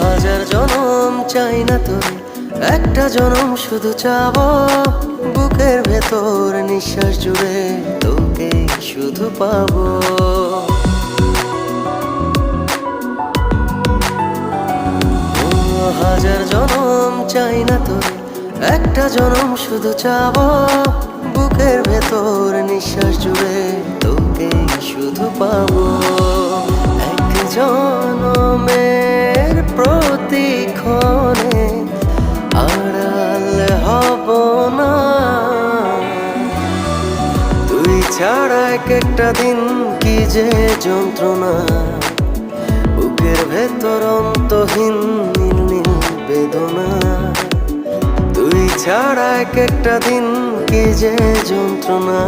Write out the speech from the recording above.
হাজার জনম চাই না তোরে, একটা জনম শুধু চাবো। বুকের ভেতর নিঃশ্বাস জুড়ে তোকে শুধু পাবো। হাজার জনম চাই না তোরে, একটা জনম শুধু চাবো। বুকের ভেতর নিঃশ্বাস জুড়ে তোকে শুধু পাবো। এক জনমের প্রতিক্ষণে আড়াল হব না। তুই ছাড়া এক একটা দিন কি যে যন্ত্রণা। বুকের ভেতর অন্তহীন নীল নীল বেদনা। তুই ছাড়া এক একটা দিন কি যে যন্ত্রণা।